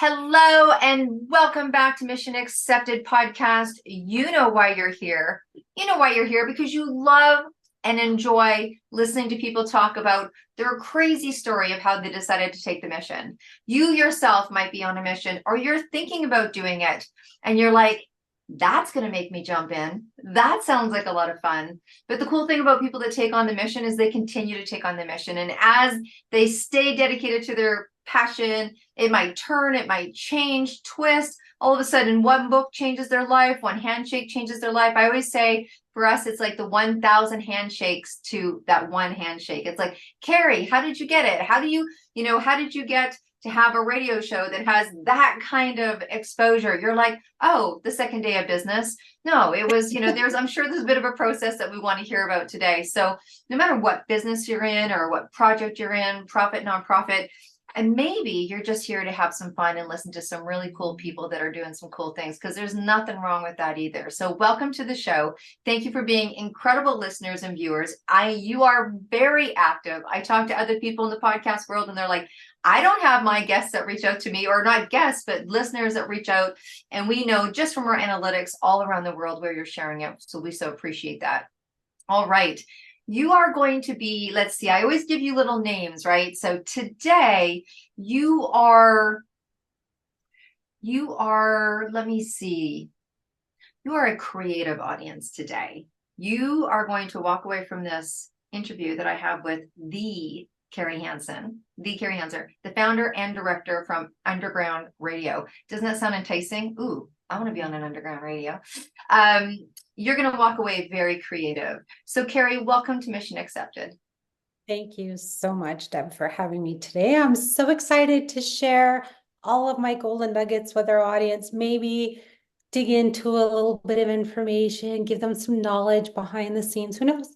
Hello and welcome back to Mission Accepted podcast. You know why you're here. You know why you're here because you love and enjoy listening to people talk about their crazy story of how they decided to take the mission. You yourself might be on a mission or you're thinking about doing it and you're like, that's going to make me jump in. That sounds like a lot of fun. But the cool thing about people that take on the mission is they continue to take on the mission. And as they stay dedicated to their passion, it might turn, it might change, twist. All of a sudden, one book changes their life, one handshake changes their life. I always say for us, it's like the 1,000 handshakes to that one handshake. It's like, Cari, how did you get it? How did you get to have a radio show that has that kind of exposure? You're like, oh, the second day of business. No, it was, I'm sure there's a bit of a process that we want to hear about today. So no matter what business you're in or what project you're in, profit, nonprofit, and maybe you're just here to have some fun and listen to some really cool people that are doing some cool things, because there's nothing wrong with that either. So welcome to the show. Thank you for being incredible listeners and viewers. You are very active. I talk to other people in the podcast world and they're like, I don't have my guests that reach out to me, or not guests, but listeners that reach out. And we know just from our analytics all around the world where you're sharing it. So we so appreciate that. All right. You are going to be, let's see, I always give you little names, right? So today you are, let me see, you are a creative audience today. You are going to walk away from this interview that I have with the Cari Hansen, the founder and director from Underground Radio. Doesn't that sound enticing? Ooh, I want to be on an underground radio. You're going to walk away very creative. So, Cari, welcome to Mission Accepted. Thank you so much, Deb, for having me today. I'm so excited to share all of my golden nuggets with our audience, maybe dig into a little bit of information, give them some knowledge behind the scenes. Who knows?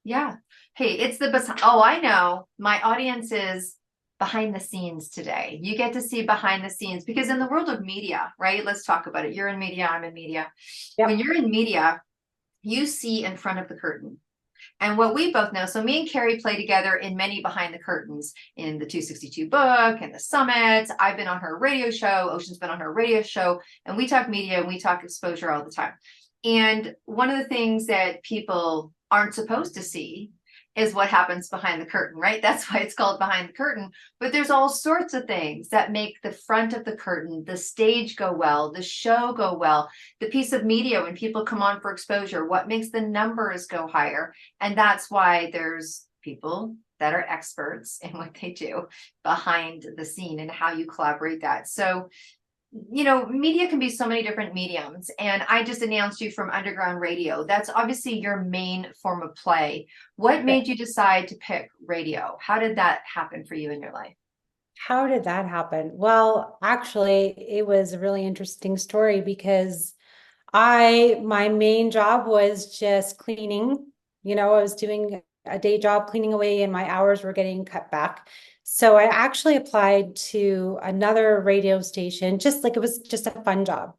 Yeah. Hey, it's I know. My audience is behind the scenes today. You get to see behind the scenes because in the world of media, right? Let's talk about it. You're in media, I'm in media. Yep. When you're in media, you see in front of the curtain. And what we both know, so me and Cari play together in many behind the curtains in the 262 book and the summits. I've been on her radio show. Ocean's been on her radio show. And we talk media and we talk exposure all the time. And one of the things that people aren't supposed to see is what happens behind the curtain, right? That's why it's called behind the curtain. But there's all sorts of things that make the front of the curtain, the stage go well, the show go well, the piece of media when people come on for exposure, what makes the numbers go higher. And that's why there's people that are experts in what they do behind the scene and how you collaborate that. So media can be so many different mediums. And I just announced you from Underground Radio. That's obviously your main form of play. What made you decide to pick radio? How did that happen for you in your life? How did that happen? Well, actually, it was a really interesting story because my main job was just cleaning. I was doing a day job cleaning away and my hours were getting cut back. So I actually applied to another radio station, just like it was just a fun job.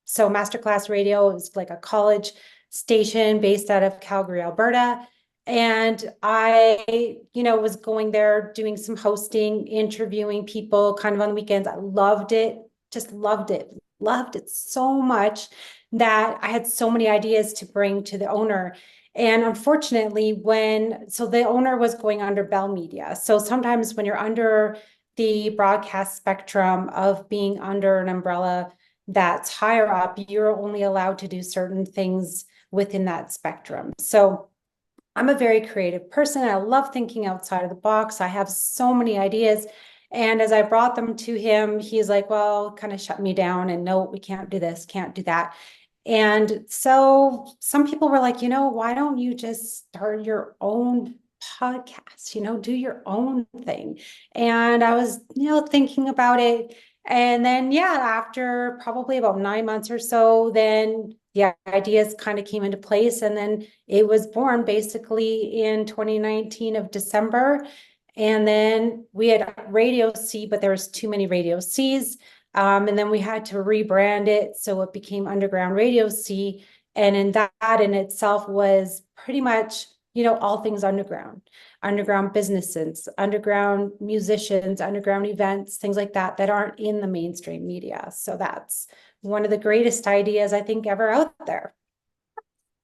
So Masterclass Radio, it was like a college station based out of Calgary, Alberta. And I, was going there doing some hosting, interviewing people kind of on the weekends. I loved it, just loved it so much that I had so many ideas to bring to the owner. And unfortunately, the owner was going under Bell Media. So sometimes when you're under the broadcast spectrum of being under an umbrella that's higher up, you're only allowed to do certain things within that spectrum. So I'm a very creative person. I love thinking outside of the box. I have so many ideas. And as I brought them to him, he's like, well, kind of shut me down and no, we can't do this, can't do that. And so some people were like, why don't you just start your own podcast, do your own thing. And I was, thinking about it. And then, after probably about 9 months or so, then the ideas kind of came into place. And then it was born basically in 2019 of December. And then we had Radio C, but there was too many Radio Cs. And then we had to rebrand it. So it became Underground Radio C. And in that in itself was pretty much all things underground, underground businesses, underground musicians, underground events, things like that, that aren't in the mainstream media. So that's one of the greatest ideas I think ever out there.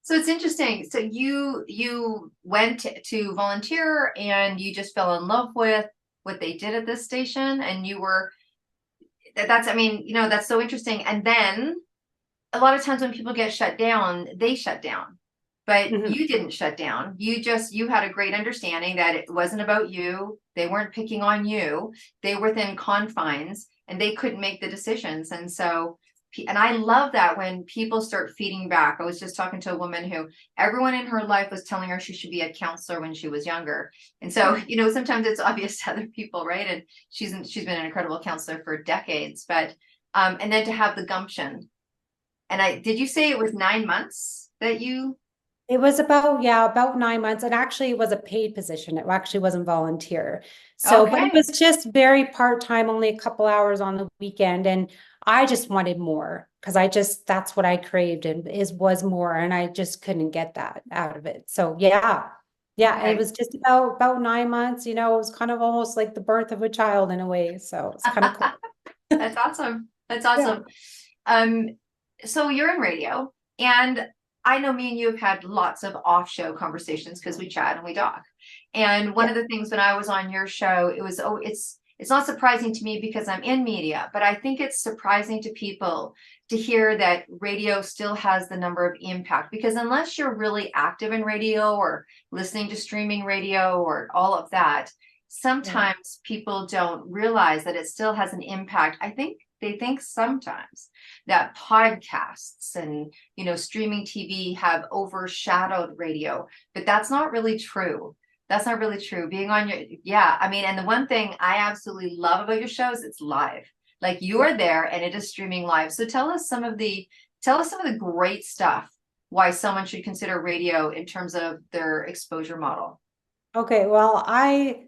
So it's interesting. So you went to volunteer and you just fell in love with what they did at this station, and you were that's I mean, that's so interesting. And then a lot of times when people get shut down, they shut down. But Mhm. you didn't shut down. You had a great understanding that it wasn't about you. They weren't picking on you. They were within confines and they couldn't make the decisions. And so, and I love that when people start feeding back. I was just talking to a woman who everyone in her life was telling her she should be a counselor when she was younger. And so, sometimes it's obvious to other people, right? And she's been an incredible counselor for decades. But and then to have the gumption. And did you say it was 9 months that you? It was about, yeah, about 9 months. And actually, it was a paid position. It actually wasn't volunteer. So, but it was Okay. just very part-time, only a couple hours on the weekend. And I just wanted more because that's what I craved and was more. And I just couldn't get that out of it. So, yeah. Yeah. It Okay. was just about 9 months. It was kind of almost like the birth of a child in a way. So it's kind of cool. That's awesome. That's Yeah. awesome. Um, so you're in radio, and I know me and you have had lots of off-show conversations because we chat and we talk. And one Yeah. of the things when I was on your show, it's not surprising to me because I'm in media, but I think it's surprising to people to hear that radio still has the number of impact, because unless you're really active in radio or listening to streaming radio or all of that, Yeah. sometimes people don't realize that it still has an impact. I think they think sometimes that podcasts and streaming TV have overshadowed radio, but that's not really true. That's not really true. Being on your, yeah, I mean, and the one thing I absolutely love about your show is it's live. Like you Yeah. are there and it is streaming live. So tell us some of the great stuff why someone should consider radio in terms of their exposure model. Okay. Well, I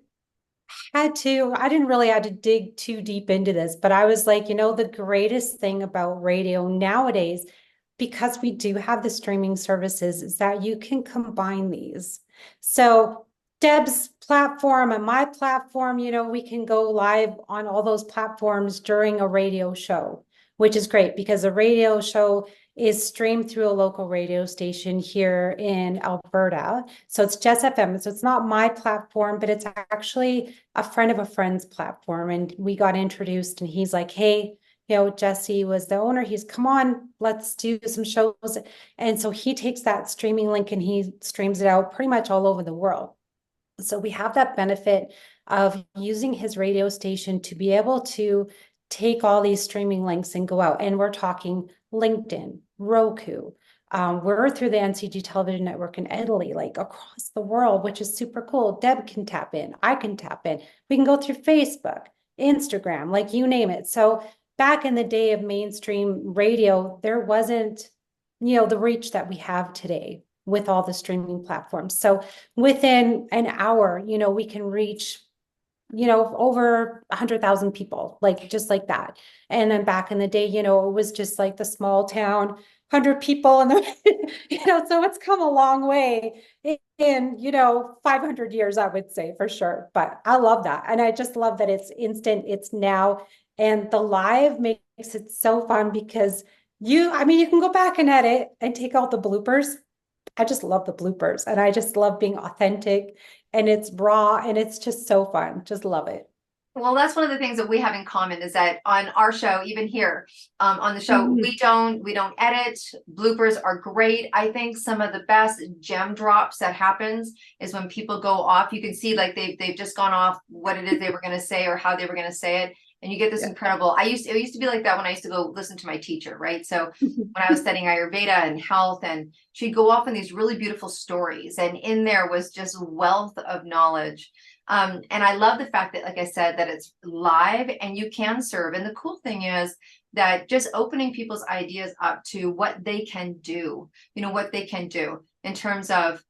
didn't really have to dig too deep into this, but I was like, the greatest thing about radio nowadays, because we do have the streaming services, is that you can combine these. So Deb's platform and my platform, we can go live on all those platforms during a radio show, which is great because a radio show is streamed through a local radio station here in Alberta. So it's Jess FM. So it's not my platform, but it's actually a friend of a friend's platform. And we got introduced and he's like, hey, Jesse was the owner. He's, come on, let's do some shows. And so he takes that streaming link and he streams it out pretty much all over the world. So we have that benefit of using his radio station to be able to take all these streaming links and go out. And we're talking LinkedIn, Roku. We're through the NCG television network in Italy, like across the world, which is super cool. Deb can tap in, I can tap in. We can go through Facebook, Instagram, like you name it. So back in the day of mainstream radio, there wasn't, the reach that we have today with all the streaming platforms. So within an hour, we can reach, over 100,000 people, like just like that. And then back in the day, it was just like the small town, 100 people, and so it's come a long way in 500 years, I would say for sure. But I love that, and I just love that it's instant, it's now, and the live makes it so fun because I mean, you can go back and edit and take out the bloopers. I just love the bloopers and I just love being authentic and it's raw and it's just so fun. Just love it. Well, that's one of the things that we have in common is that on our show, even here on the show, Mhm. we don't edit. Bloopers are great. I think some of the best gem drops that happens is when people go off. You can see like they've just gone off what it is they were going to say or how they were going to say it, and you get this Yeah. incredible. It used to be like that when I used to go listen to my teacher, right? So when I was studying Ayurveda and health, and she'd go off in these really beautiful stories, and in there was just wealth of knowledge. And I love the fact that, like I said, that it's live and you can serve. And the cool thing is that just opening people's ideas up to what they can do, what they can do in terms of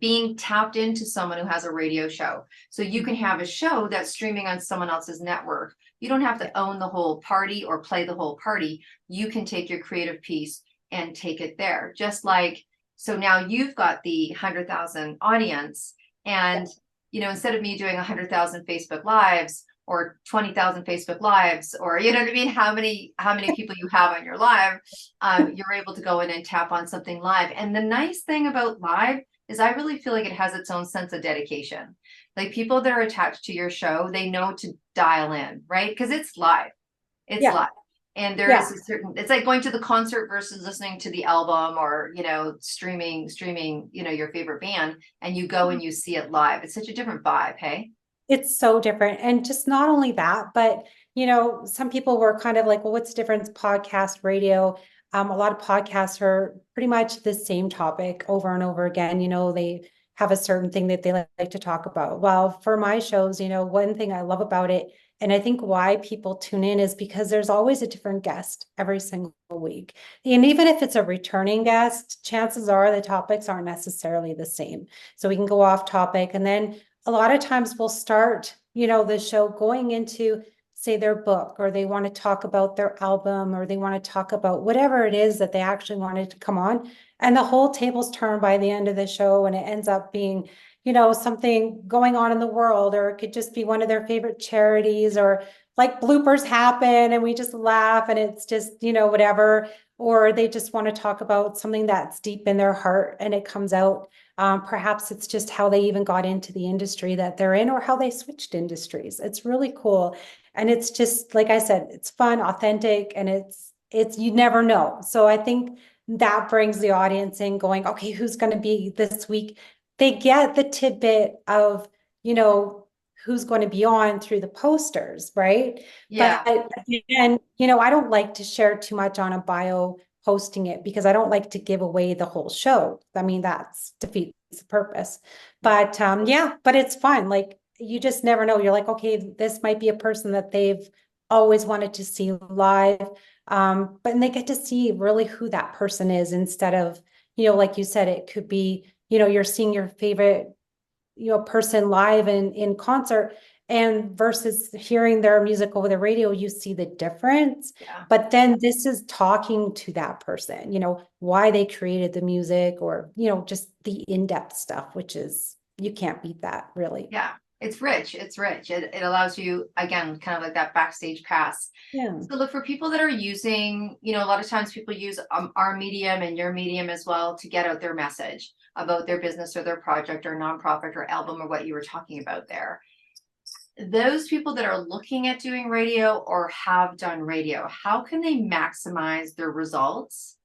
being tapped into someone who has a radio show. So you can have a show that's streaming on someone else's network. You don't have to own the whole party or play the whole party. You can take your creative piece and take it there. Just like So now you've got the 100,000 audience, and instead of me doing 100,000 Facebook lives or 20,000 Facebook lives, or you know what I mean, how many people you have on your live, you're able to go in and tap on something live. And the nice thing about live is I really feel like it has its own sense of dedication. Like people that are attached to your show, they know to dial in, right? Because it's live. It's Yeah. live. And there is Yeah. a certain, it's like going to the concert versus listening to the album, or, streaming, your favorite band, and you go and you see it live. It's such a different vibe. Hey. It's so different. And just not only that, but some people were kind of like, well, what's the difference? Podcast, radio. A lot of podcasts are pretty much the same topic over and over again. They have a certain thing that they like to talk about. Well, for my shows, one thing I love about it, and I think why people tune in is because there's always a different guest every single week. And even if it's a returning guest, chances are the topics aren't necessarily the same. So we can go off topic, and then a lot of times we'll start, the show going into, say, their book, or they want to talk about their album, or they want to talk about whatever it is that they actually wanted to come on. And the whole table's turned by the end of the show, and it ends up being, something going on in the world, or it could just be one of their favorite charities, or like bloopers happen and we just laugh and it's just, whatever. Or they just want to talk about something that's deep in their heart and it comes out. Perhaps it's just how they even got into the industry that they're in, or how they switched industries. It's really cool. And it's just, like I said, it's fun, authentic, and it's, you never know. So I think that brings the audience in going, okay, who's going to be this week? They get the tidbit of, you know, who's going to be on through the posters, right? But Yeah. again, I don't like to share too much on a bio posting it because I don't like to give away the whole show. I mean, that's defeats the purpose. But yeah, but it's fun. Like you just never know. You're like, okay, this might be a person that they've always wanted to see live. But and they get to see really who that person is instead of, like you said, it could be, you're seeing your favorite, person live in concert, and versus hearing their music over the radio, you see the difference. Yeah. But then this is talking to that person, why they created the music, or just the in-depth stuff, which is, you can't beat that, really. Yeah. It's rich. It's rich. It allows you, again, kind of like that backstage pass. Yeah. So look, for people that are using, a lot of times people use our medium and your medium as well to get out their message about their business or their project or nonprofit or album or what you were talking about there. Those people that are looking at doing radio or have done radio, how can they maximize their results?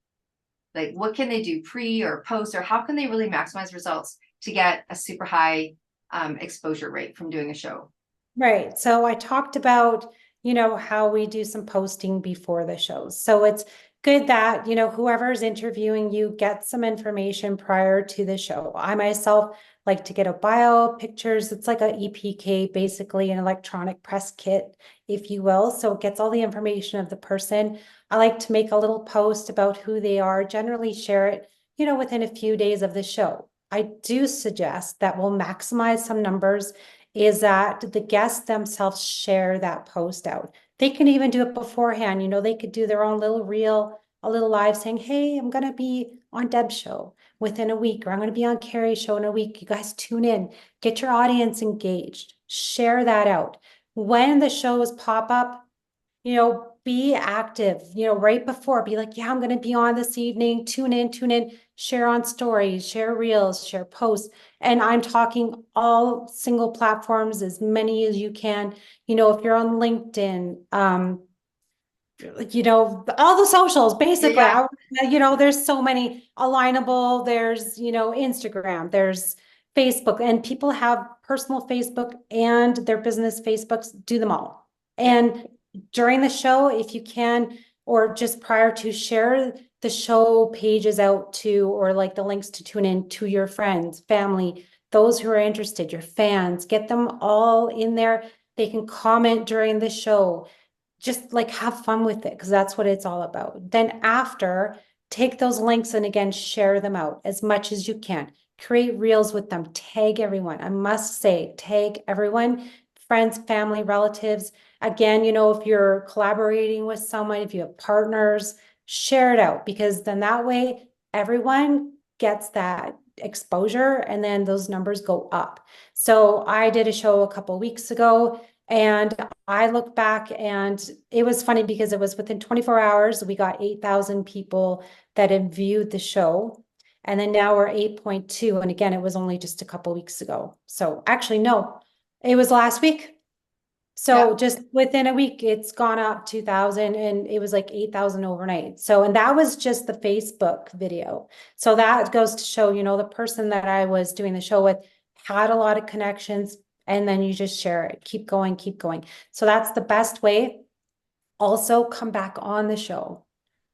Like what can they do pre or post, or how can they really maximize results to get a super high exposure rate from doing a show? Right. So I talked about, how we do some posting before the shows. So it's good that, whoever's interviewing you gets some information prior to the show. I myself like to get a bio, pictures. It's like a EPK, basically an electronic press kit, if you will. So it gets all the information of the person. I like to make a little post about who they are, generally share it, within a few days of the show. I do suggest that we'll maximize some numbers is that the guests themselves share that post out. They can even do it beforehand. They could do their own little reel, a little live saying, hey, I'm going to be on Deb's show within a week, or I'm going to be on Cari's show in a week. You guys tune in, get your audience engaged, share that out. When the shows pop up, be active, right before, be like, yeah, I'm going to be on this evening, tune in, share on stories, share reels, share posts. And I'm talking all single platforms, as many as you can. If you're on LinkedIn, all the socials, Yeah, basically. yeah. There's so many alignable, there's, Instagram, there's Facebook, and people have personal Facebook and their business Facebooks, do them all. And during the show, if you can, or just prior to, share the show pages out to, or like the links to tune in to your friends, family, those who are interested, your fans, get them all in there. They can comment during the show, just like have fun with it, because that's what it's all about. Then after, take those links and again, share them out as much as you can. Create reels with them, tag everyone. I must say, tag everyone, friends, family, relatives. Again, if you're collaborating with someone, if you have partners, share it out, because then that way everyone gets that exposure, and then those numbers go up. So I did a show a couple of weeks ago, and I look back, and it was funny because it was within 24 hours, we got 8,000 people that had viewed the show. And then now we're 8.2. And again, it was only just a couple weeks ago. So actually, no, it was last week. Yeah. So just within a week, it's gone up 2,000, and it was like 8,000 overnight. So, and that was just the Facebook video. So that goes to show, the person that I was doing the show with had a lot of connections, and then you just share it, keep going, keep going. So that's the best way. Also come back on the show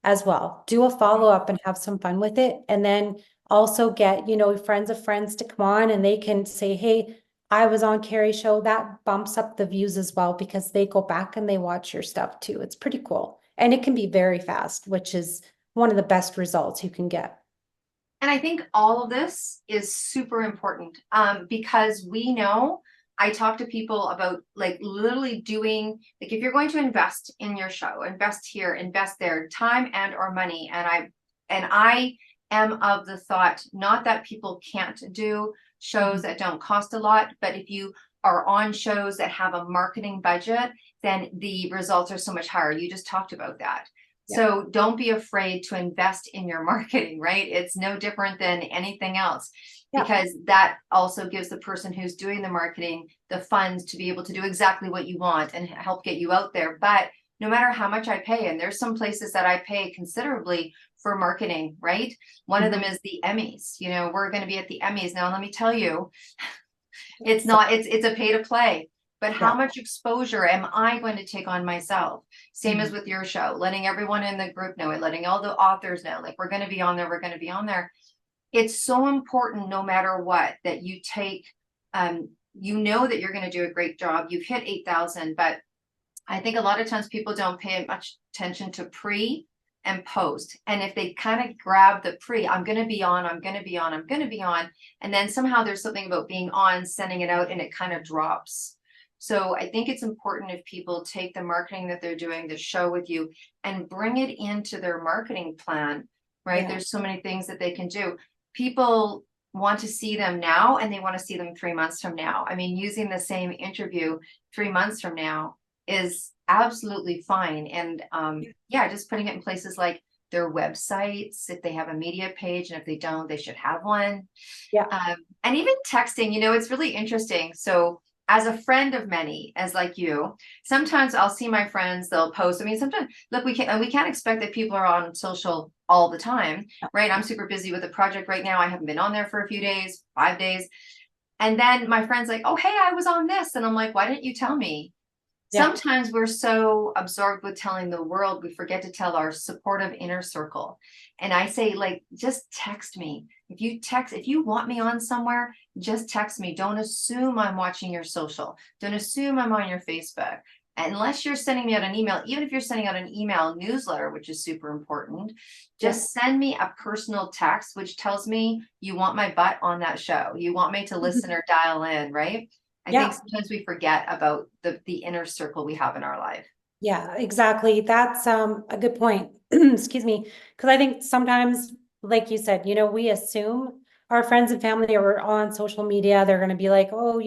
as well. Do a follow-up and have some fun with it. And then also get, friends of friends to come on, and they can say, hey, I was on Cari's show. That bumps up the views as well, because they go back and they watch your stuff too. It's pretty cool. And it can be very fast, which is one of the best results you can get. And I think all of this is super important, because we know, I talk to people about like literally doing, like if you're going to invest in your show, invest here, invest there, time and or money. And I am of the thought, not that people can't do shows that don't cost a lot, but if you are on shows that have a marketing budget, then the results are so much higher. You just talked about that. Yeah. So don't be afraid to invest in your marketing, right? It's no different than anything else, Yeah. because that also gives the person who's doing the marketing the funds to be able to do exactly what you want and help get you out there. But no matter how much I pay, and there's some places that I pay considerably for marketing, right? One of them is the Emmys. We're going to be at the Emmys now. Let me tell you, it's a pay to play. But how much exposure am I going to take on myself? Same as with your show, letting everyone in the group know it, letting all the authors know, like, we're going to be on there, we're going to be on there. It's so important, no matter what, that you take, you know that you're going to do a great job. You've hit 8,000, but I think a lot of times people don't pay much attention to pre and post. And if they kind of grab the pre, I'm going to be on, I'm going to be on, I'm going to be on. And then somehow there's something about being on, sending it out, and it kind of drops. So I think it's important if people take the marketing that they're doing, the show with you, and bring it into their marketing plan, right? Yeah. There's so many things that they can do. People want to see them now, and they want to see them 3 months from now. I mean, using the same interview 3 months from now is absolutely fine. And yeah, just putting it in places like their websites, if they have a media page, and if they don't, they should have one. Yeah. And even texting, it's really interesting. So as a friend of many, as like you, sometimes I'll see my friends, they'll post. I mean, sometimes, look, we can't expect that people are on social all the time, right? I'm super busy with a project right now. I haven't been on there for a few days, 5 days. And then my friend's like, oh, hey, I was on this. And I'm like, why didn't you tell me? Yeah. Sometimes we're so absorbed with telling the world, we forget to tell our supportive inner circle. And I say, like, just text me. If you want me on somewhere, just text me. Don't assume I'm watching your social. Don't assume I'm on your Facebook. Unless you're sending me out an email, even if you're sending out an email newsletter, which is super important, just send me a personal text, which tells me you want my butt on that show. You want me to listen or dial in, right? I think sometimes we forget about the inner circle we have in our life. Yeah, exactly. That's a good point. Excuse me. Because I think sometimes, like you said, we assume our friends and family are on social media. They're going to be like, oh,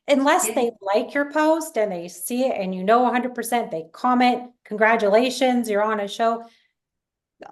unless they like your post and they see it and 100%, they comment, congratulations, you're on a show.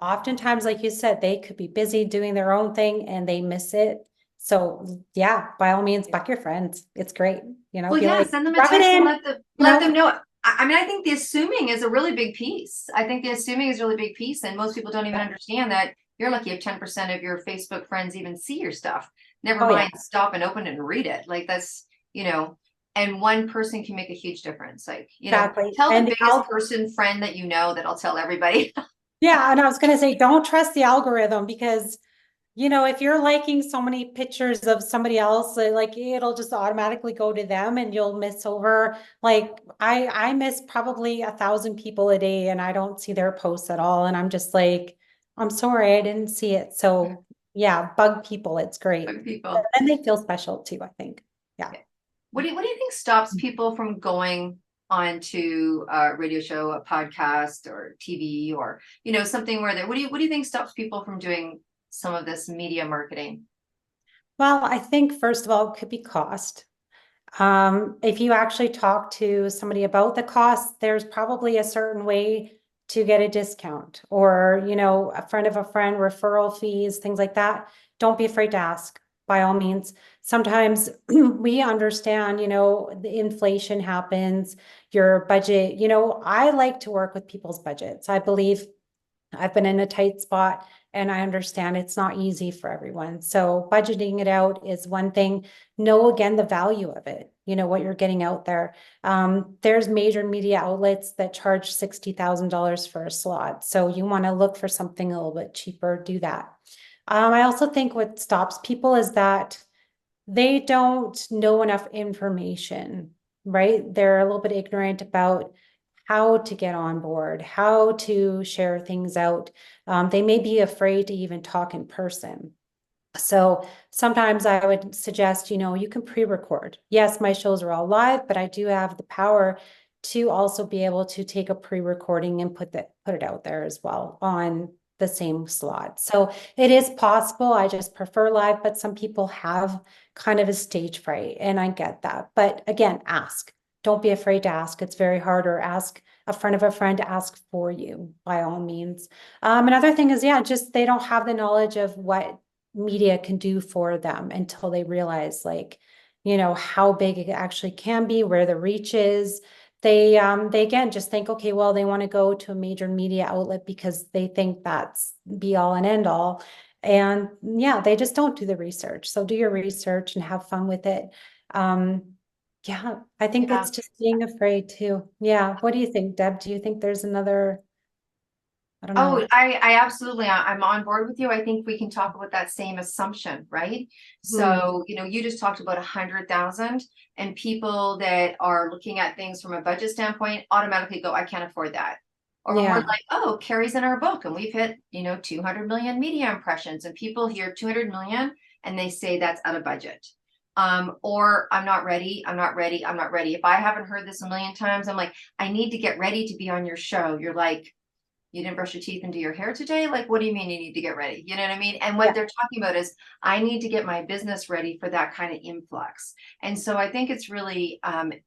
Oftentimes, like you said, they could be busy doing their own thing and they miss it. So yeah, by all means, buck your friends. It's great. Well, Be yeah, like, send them a rub it text and in, let them know. I mean, I think the assuming is a really big piece. I think the assuming is a really big piece, and most people don't even understand that you're lucky if 10% of your Facebook friends even see your stuff. Never mind, stop and open it and read it. Like that's, and one person can make a huge difference. Like, Exactly. tell the And biggest friend that that'll tell everybody. yeah, and I was gonna say, don't trust the algorithm, because if you're liking so many pictures of somebody else, like it'll just automatically go to them, and you'll miss over. Like I miss probably 1,000 people a day, and I don't see their posts at all, and I'm just like, I'm sorry, I didn't see it. So yeah, bug people, it's great. Bug people. And they feel special too, I think. Yeah. What do you think stops people from going on to a radio show, a podcast, or TV, or something where what do you think stops people from doing some of this media marketing? Well, I think first of all, it could be cost. If you actually talk to somebody about the cost, there's probably a certain way to get a discount or, a friend of a friend, referral fees, things like that. Don't be afraid to ask by all means. Sometimes we understand, the inflation happens, your budget, I like to work with people's budgets. I believe I've been in a tight spot and I understand it's not easy for everyone. So budgeting it out is one thing. Know again the value of it, what you're getting out there. There's major media outlets that charge $60,000 for a slot. So you want to look for something a little bit cheaper, do that. I also think what stops people is that they don't know enough information, right? They're a little bit ignorant about how to get on board, how to share things out. They may be afraid to even talk in person. So sometimes I would suggest, you can pre-record. Yes, my shows are all live, but I do have the power to also be able to take a pre-recording and put it out there as well on the same slot. So it is possible. I just prefer live, but some people have kind of a stage fright, and I get that. But again, ask. Don't be afraid to ask. It's very hard, or ask a friend of a friend to ask for you by all means. Another thing is, yeah, just they don't have the knowledge of what media can do for them until they realize, like, how big it actually can be, where the reach is. They again just think, okay, well, they want to go to a major media outlet because they think that's be all and end all. And yeah, they just don't do the research. So do your research and have fun with it. Yeah, I think Yeah. it's just being afraid too. Yeah. What do you think, Deb? Do you think there's another, I don't Oh, know. I absolutely, I'm on board with you. I think we can talk about that same assumption, right? Hmm. So, you just talked about 100,000, and people that are looking at things from a budget standpoint automatically go, I can't afford that. Or when we're Yeah. like, oh, Carrie's in our book and we've hit, 200 million media impressions, and people hear 200 million and they say that's out of budget. Or I'm not ready, I'm not ready, I'm not ready. If I haven't heard this a million times, I'm like, I need to get ready to be on your show. You're like, you didn't brush your teeth and do your hair today? Like, what do you mean you need to get ready? You know what I mean? And what Yeah. they're talking about is, I need to get my business ready for that kind of influx. And so I think it's really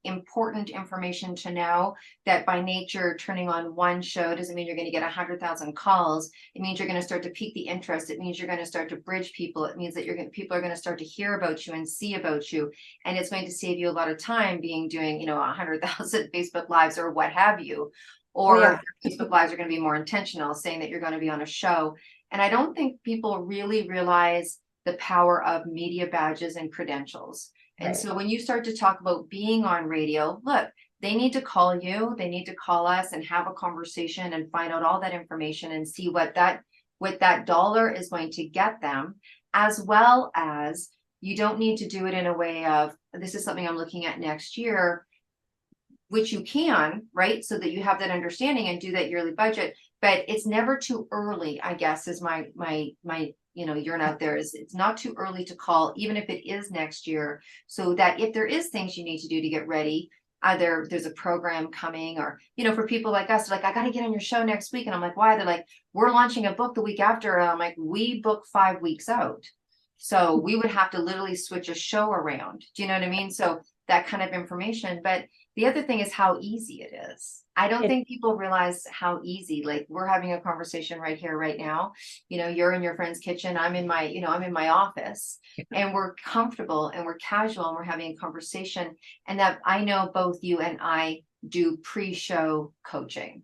important information to know that by nature, turning on one show doesn't mean you're going to get 100,000 calls. It means you're going to start to pique the interest. It means you're going to start to bridge people. It means that people are going to start to hear about you and see about you. And it's going to save you a lot of time doing, 100,000 Facebook lives or what have you. Oh Or yeah. your Facebook lives are going to be more intentional, saying that you're going to be on a show. And I don't think people really realize the power of media badges and credentials. And Right. so when you start to talk about being on radio, look, they need to call you, they need to call us and have a conversation and find out all that information and see what that dollar is going to get them, as well as you don't need to do it in a way of, this is something I'm looking at next year, which you can, right? So that you have that understanding and do that yearly budget. But it's never too early, I guess, is my you're out there, is it's not too early to call, even if it is next year, so that if there is things you need to do to get ready, either there's a program coming, or for people like us, like, I got to get on your show next week. And I'm like, why? They're like, we're launching a book the week after. And I'm like, we book 5 weeks out. So we would have to literally switch a show around. Do you know what I mean? So that kind of information. But the other thing is how easy it is. I don't It, think people realize how easy, like, we're having a conversation right here, right now. You're in your friend's kitchen. I'm in my office, and we're comfortable and we're casual and we're having a conversation. And that, I know both you and I do pre-show coaching.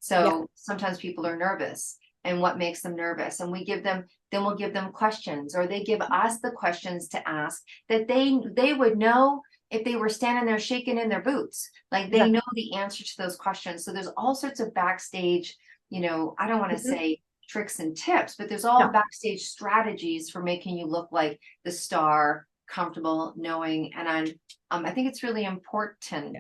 yeah. So sometimes people are nervous, and what makes them nervous, and we'll give them questions, or they give us the questions to ask, that they would know if they were standing there shaking in their boots. Like, they Exactly. know the answer to those questions. So there's all sorts of backstage, I don't want to Mhm. say tricks and tips, but there's all No. backstage strategies for making you look like the star, comfortable, knowing. And I think it's really important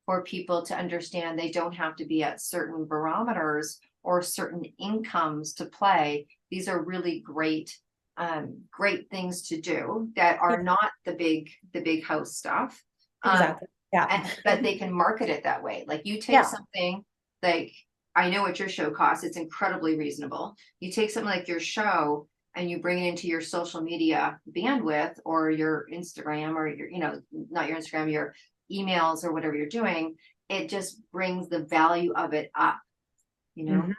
for people to understand they don't have to be at certain barometers or certain incomes to play. These are really great things to do that Yeah, are not the big house stuff. Um, exactly. Yeah. but they can market it that way. Like, you take Yeah. something like, I know what your show costs, it's incredibly reasonable. You take something like your show and you bring it into your social media bandwidth or your Instagram or your, not your Instagram, your emails or whatever you're doing, it just brings the value of it up, you know? Mhm.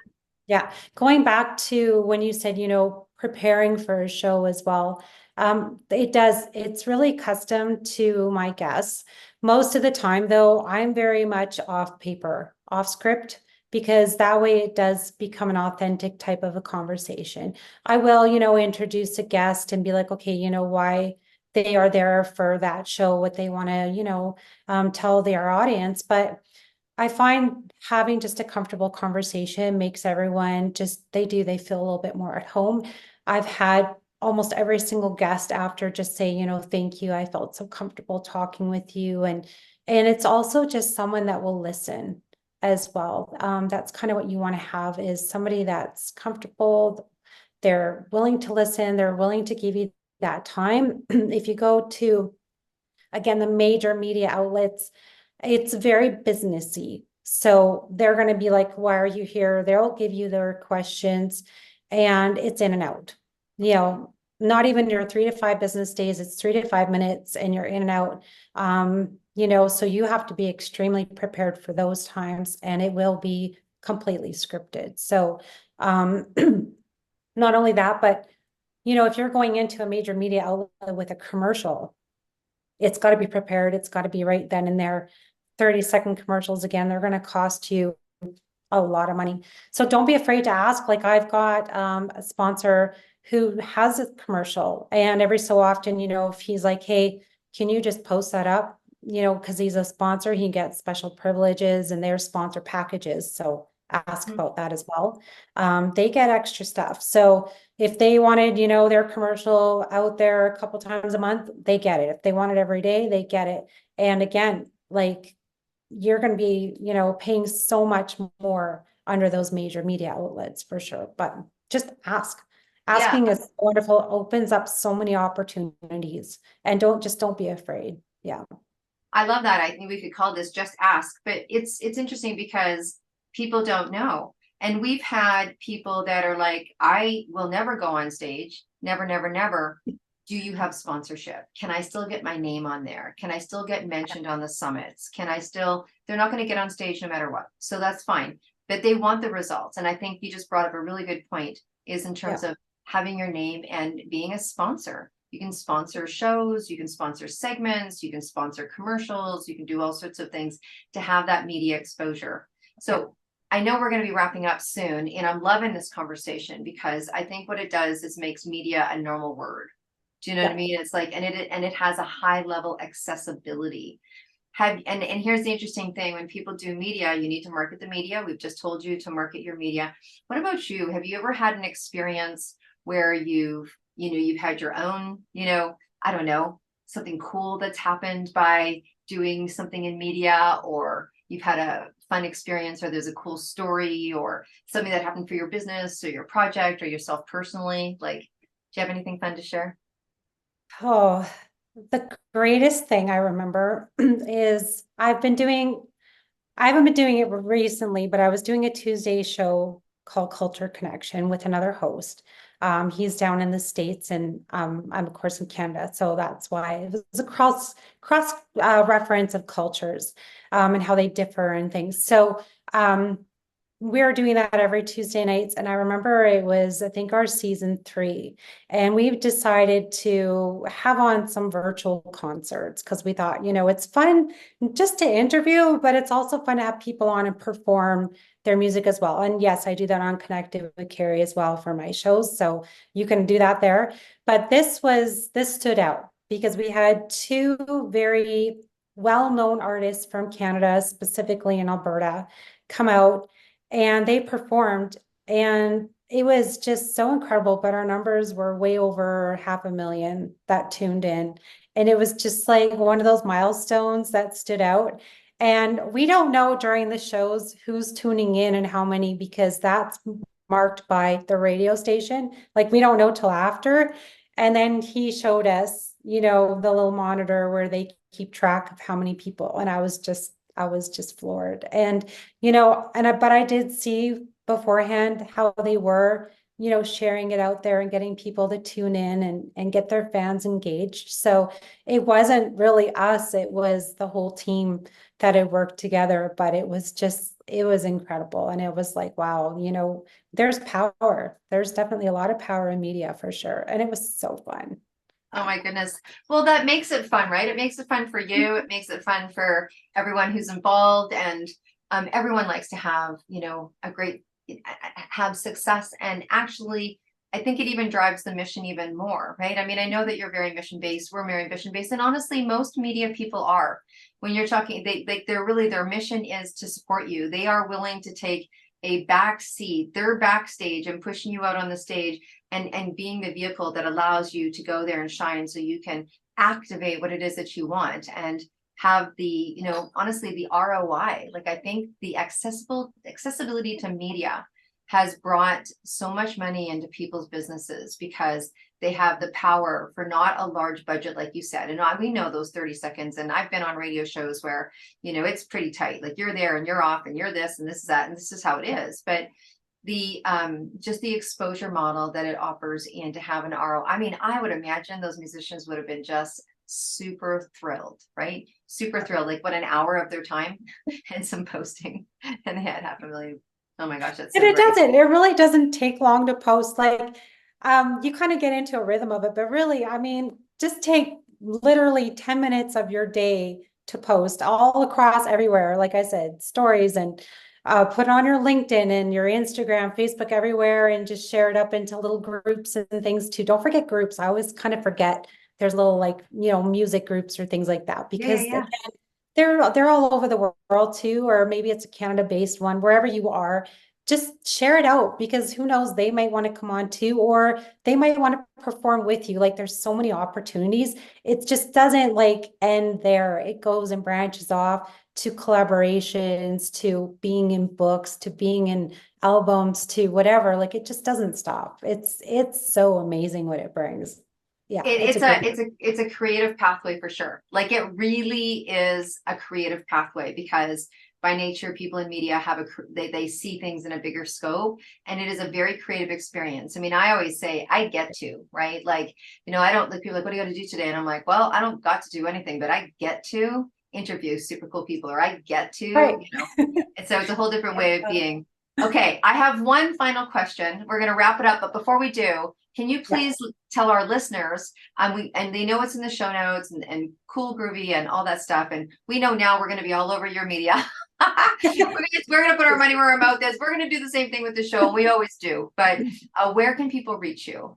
Yeah, going back to when you said, preparing for a show as well. It's really custom to my guests. Most of the time, though, I'm very much off paper, off script, because that way it does become an authentic type of a conversation. I will, introduce a guest and be like, okay, why they are there for that show, what they want to, tell their audience. But I find having just a comfortable conversation makes everyone they feel a little bit more at home. I've had almost every single guest after just say, thank you. I felt so comfortable talking with you. And it's also just someone that will listen as well. That's kind of what you want to have is somebody that's comfortable. They're willing to listen. They're willing to give you that time. If you go to, again, the major media outlets, it's very businessy. So they're going to be like, why are you here? They'll give you their questions and it's in and out. Not even your 3 to 5 business days, it's 3 to 5 minutes and you're in and out. So you have to be extremely prepared for those times and it will be completely scripted. So not only that, but if you're going into a major media outlet with a commercial, it's got to be prepared. It's got to be right then and there. 30-second commercials, again, they're going to cost you a lot of money. So don't be afraid to ask. Like I've got a sponsor who has a commercial and every so often, if he's like, hey, can you just post that up? Because he's a sponsor, he gets special privileges and their sponsor packages. So ask Mhm. about that as well. They get extra stuff. So if they wanted, their commercial out there a couple times a month, they get it. If they want it every day, they get it. And again, like you're going to be, paying so much more under those major media outlets for sure. But just ask. Yeah, Asking is wonderful, opens up so many opportunities. And don't be afraid. Yeah. I love that. I think we could call this just ask, but it's interesting because people don't know. And we've had people that are like, I will never go on stage. Never, never, never. Do you have sponsorship? Can I still get my name on there? Can I still get mentioned on the summits? They're not going to get on stage no matter what. So that's fine. But they want the results. And I think you just brought up a really good point is in Yeah. terms of having your name and being a sponsor. You can sponsor shows, you can sponsor segments, you can sponsor commercials, you can do all sorts of things to have that media exposure. Yeah. So I know we're going to be wrapping up soon, and I'm loving this conversation because I think what it does is makes media a normal word. Do you know what I Yeah. mean? It's like, and it has a high level accessibility. And here's the interesting thing: when people do media, you need to market the media. We've just told you to market your media. What about you? Have you ever had an experience where you've had your own, I don't know, something cool that's happened by doing something in media, or you've had a fun experience, or there's a cool story, or something that happened for your business or your project or yourself personally? Like, do you have anything fun to share? Oh, the greatest thing I remember is I haven't been doing it recently, but I was doing a Tuesday show called Culture Connection with another host. He's down in the States and I'm of course in Canada. So that's why it was a cross reference of cultures and how they differ and things. So we're doing that every Tuesday nights. And I remember it was, I think, our season 3. And we've decided to have on some virtual concerts because we thought, it's fun just to interview, but it's also fun to have people on and perform their music as well. And yes, I do that on Connected with Cari as well for my shows. So you can do that there. But this stood out because we had 2 very well-known artists from Canada, specifically in Alberta, come out and they performed and it was just so incredible, but our numbers were way over 500,000 that tuned in. And it was just like one of those milestones that stood out. And we don't know during the shows who's tuning in and how many, because that's marked by the radio station. Like we don't know till after. And then he showed us, the little monitor where they keep track of how many people. And I was just floored. And but I did see beforehand how they were. sharing it out there and getting people to tune in and get their fans engaged. So it wasn't really us, it was the whole team that had worked together, but it was incredible. And it was like, wow, there's power. There's definitely a lot of power in media for sure. And it was so fun. Oh my goodness. Well, that makes it fun, right? It makes it fun for you. It makes it fun for everyone who's involved. And everyone likes to have, a great, have success. And actually, I think it even drives the mission even more, right? I mean, I know that you're very mission based. We're very mission based. And honestly, most media people are. When you're talking, they're really, their mission is to support you. They are willing to take a back seat. They're backstage and pushing you out on the stage and being the vehicle that allows you to go there and shine so you can activate what it is that you want and have the, honestly, the ROI. Like, I think the accessibility to media has brought so much money into people's businesses because they have the power for not a large budget, like you said. And we know those 30 seconds. And I've been on radio shows where, it's pretty tight. Like, you're there and you're off and you're this and this is that and this is how it is. But the just the exposure model that it offers and to have an RO. I mean, I would imagine those musicians would have been just super thrilled, right? Super thrilled, like what, an hour of their time and some posting, and they had 500,000. Oh my gosh, that's so And it great. doesn't, it really doesn't take long to post. Like, you kind of get into a rhythm of it, but really, I mean, just take literally 10 minutes of your day to post all across everywhere. Like I said, stories and put on your LinkedIn and your Instagram, Facebook, everywhere, and just share it up into little groups and things too. Don't forget groups. I always kind of forget there's little, like, music groups or things like that, because Yeah. they're all over the world too, or maybe it's a Canada-based one, wherever you are. Just share it out, because who knows, they might want to come on too, or they might want to perform with you. Like, there's so many opportunities. It just doesn't like end there. It goes and branches off to collaborations, to being in books, to being in albums, to whatever. Like, it just doesn't stop. It's so amazing what it brings. Yeah, it's a great. It's a creative pathway for sure. Like, it really is a creative pathway because by nature, people in media have they see things in a bigger scope, and it is a very creative experience. I mean, I always say I get to, right? Like, I don't, like, people are like, what do you got to do today? And I'm like, well, I don't got to do anything, but I get to interview super cool people, or I get to, Right. and so it's a whole different way of being. Okay, I have one final question. We're going to wrap it up, but before we do, can you please tell our listeners, and they know it's in the show notes and cool groovy and all that stuff, and we know now we're going to be all over your media. We're going to put our money where our mouth is. We're going to do the same thing with the show, and we always do. But where can people reach you?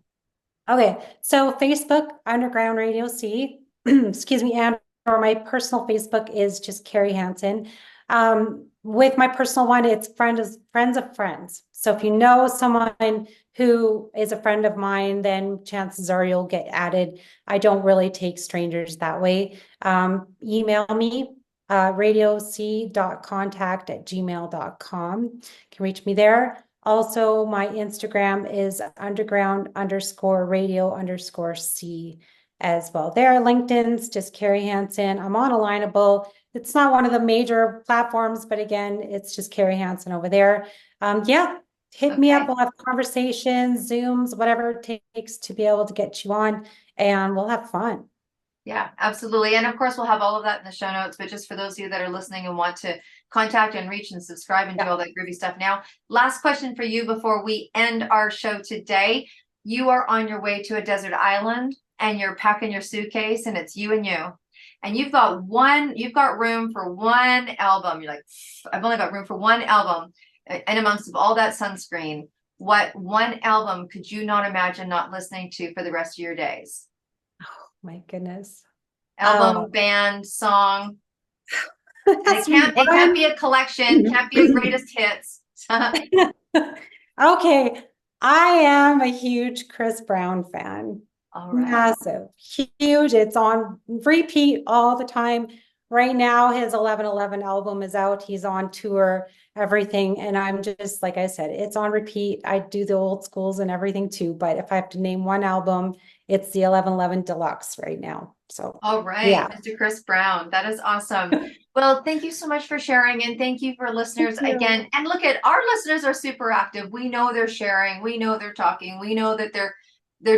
Okay, so Facebook, Underground Radio C, excuse me, and or my personal Facebook is just Cari Hansen. With my personal one, it's friends of friends. So if you know someone who is a friend of mine, then chances are you'll get added. I don't really take strangers that way. Email me, radioc.contact@gmail.com. You can reach me there. Also, my Instagram is underground_radio_C as well. There, LinkedIn's just Cari Hansen. I'm on Alignable. It's not one of the major platforms, but again, it's just Cari Hansen over there. Hit me up. We'll have conversations, Zooms, whatever it takes to be able to get you on, and we'll have fun. Yeah, absolutely. And of course, we'll have all of that in the show notes. But just for those of you that are listening and want to contact and reach and subscribe and do all that groovy stuff now, last question for you before we end our show today. You are on your way to a desert island and you're packing your suitcase and it's you. And you've got room for one album. You're like, I've only got room for one album. And amongst all that sunscreen, what one album could you not imagine not listening to for the rest of your days? My goodness. Album, band, song. It can't be a collection, can't be a greatest hits. Okay. I am a huge Chris Brown fan. All right. Massive, huge. It's on repeat all the time. Right now, his 11:11 album is out. He's on tour. everything. And I'm just, like I said, it's on repeat. I do the old schools and everything too. But if I have to name one album, it's the 1111 Deluxe right now. So, All right, yeah. Mr. Chris Brown. That is awesome. Well, thank you so much for sharing, and thank you for Thank listeners you. again. And look at our listeners are super active. We know they're sharing, we know they're talking, we know that they're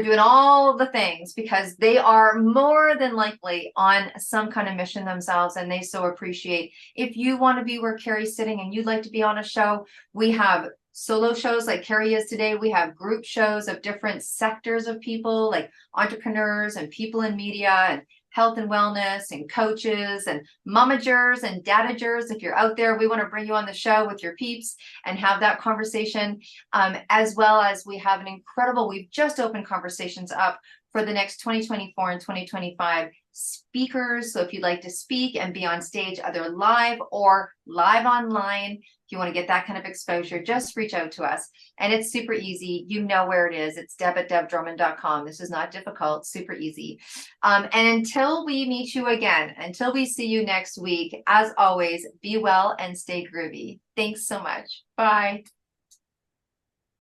doing all the things because they are more than likely on some kind of mission themselves, and they so appreciate. If you want to be where Cari's sitting and you'd like to be on a show, we have solo shows like Cari is today. We have group shows of different sectors of people like entrepreneurs and people in media and health and wellness and coaches and momagers and dadagers. If you're out there, we want to bring you on the show with your peeps and have that conversation. As well as we have we've just opened conversations up for the next 2024 and 2025 speakers. So if you'd like to speak and be on stage, either live or live online, if you want to get that kind of exposure, just reach out to us. And it's super easy. You know where it is. It's deb@debdrummond.com. This is not difficult, super easy. And until we meet you again, until we see you next week, as always, be well and stay groovy. Thanks so much. Bye.